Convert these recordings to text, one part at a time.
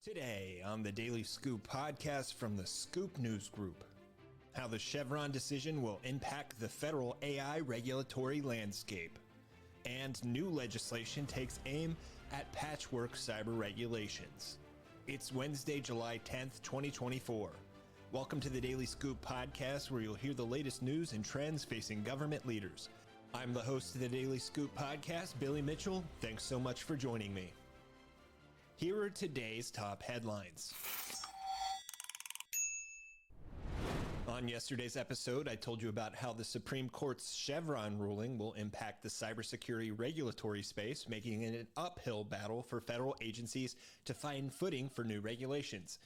Today on the Daily Scoop podcast from the Scoop News Group, how the Chevron decision will impact the federal AI regulatory landscape, and new legislation takes aim at patchwork cyber regulations. It's Wednesday, July 10th, 2024. Welcome to the Daily Scoop podcast, where you'll hear the latest news and trends facing government leaders. I'm the host of the Daily Scoop podcast, Billy Mitchell. Thanks so much for joining me. Here are today's top headlines. On yesterday's episode, I told you about how the Supreme Court's Chevron ruling will impact the cybersecurity regulatory space, making it an uphill battle for federal agencies to find footing for new regulations.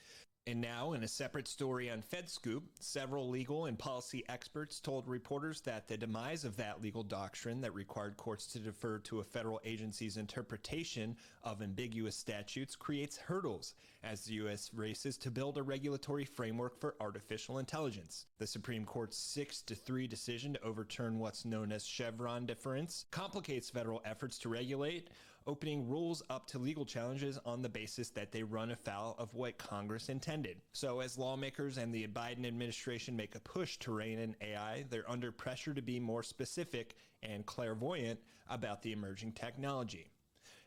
And now, in a separate story on FedScoop, several legal and policy experts told reporters that the demise of that legal doctrine that required courts to defer to a federal agency's interpretation of ambiguous statutes creates hurdles as the U.S. races to build a regulatory framework for artificial intelligence. The Supreme Court's 6-3 decision to overturn what's known as Chevron deference complicates federal efforts to regulate, opening rules up to legal challenges on the basis that they run afoul of what Congress intended. So as lawmakers and the Biden administration make a push to rein in AI, they're under pressure to be more specific and clairvoyant about the emerging technology.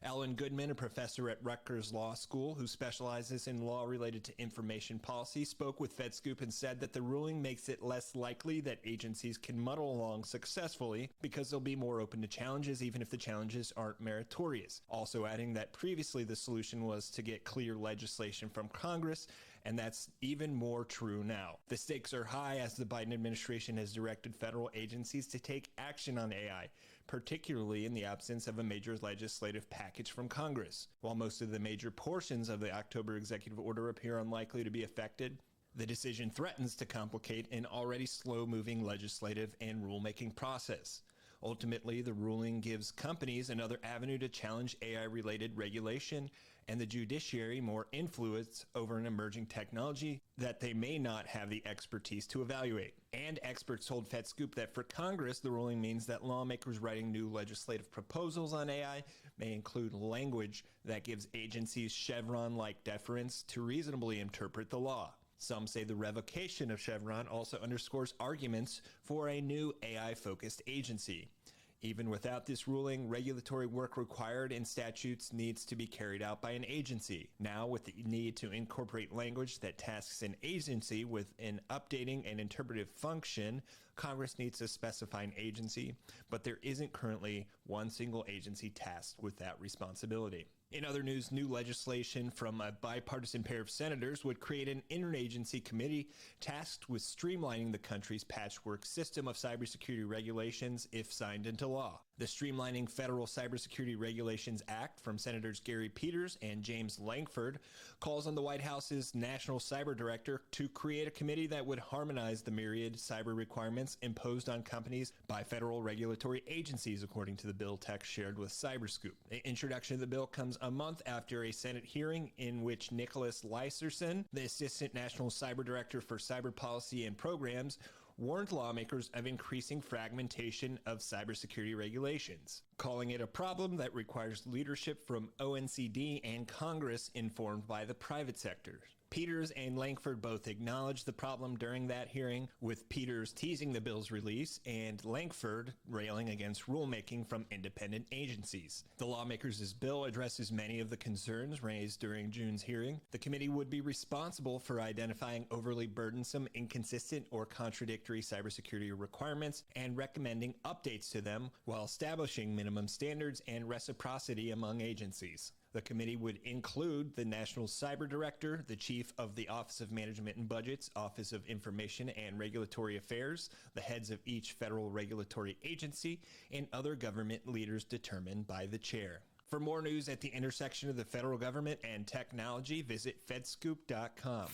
Ellen Goodman, a professor at Rutgers Law School who specializes in law related to information policy, spoke with FedScoop and said that the ruling makes it less likely that agencies can muddle along successfully because they'll be more open to challenges even if the challenges aren't meritorious. Also adding that previously the solution was to get clear legislation from Congress, and that's even more true now. The stakes are high as the Biden administration has directed federal agencies to take action on AI, particularly in the absence of a major legislative package from Congress. While most of the major portions of the October executive order appear unlikely to be affected, the decision threatens to complicate an already slow-moving legislative and rulemaking process. Ultimately, the ruling gives companies another avenue to challenge AI-related regulation and the judiciary more influence over an emerging technology that they may not have the expertise to evaluate. And experts told FedScoop that for Congress, the ruling means that lawmakers writing new legislative proposals on AI may include language that gives agencies Chevron-like deference to reasonably interpret the law. Some say the revocation of Chevron also underscores arguments for a new AI-focused agency. Even without this ruling, regulatory work required in statutes needs to be carried out by an agency. Now, with the need to incorporate language that tasks an agency with an updating and interpretive function, Congress needs to specify an agency, but there isn't currently one single agency tasked with that responsibility. In other news, new legislation from a bipartisan pair of senators would create an interagency committee tasked with streamlining the country's patchwork system of cybersecurity regulations if signed into law. The Streamlining Federal Cybersecurity Regulations Act from Senators Gary Peters and James Lankford calls on the White House's National Cyber Director to create a committee that would harmonize the myriad cyber requirements imposed on companies by federal regulatory agencies, according to the bill text shared with Cyberscoop. The introduction of the bill comes a month after a Senate hearing in which Nicholas Lyserson, the Assistant National Cyber Director for Cyber Policy and Programs, warned lawmakers of increasing fragmentation of cybersecurity regulations, calling it a problem that requires leadership from ONCD and Congress informed by the private sector. Peters and Lankford both acknowledged the problem during that hearing, with Peters teasing the bill's release and Lankford railing against rulemaking from independent agencies. The lawmakers' bill addresses many of the concerns raised during June's hearing. The committee would be responsible for identifying overly burdensome, inconsistent, or contradictory cybersecurity requirements and recommending updates to them while establishing minimum standards and reciprocity among agencies. The committee would include the National Cyber Director, the Chief of the Office of Management and Budgets, Office of Information and Regulatory Affairs, the heads of each federal regulatory agency, and other government leaders determined by the chair. For more news at the intersection of the federal government and technology, visit fedscoop.com.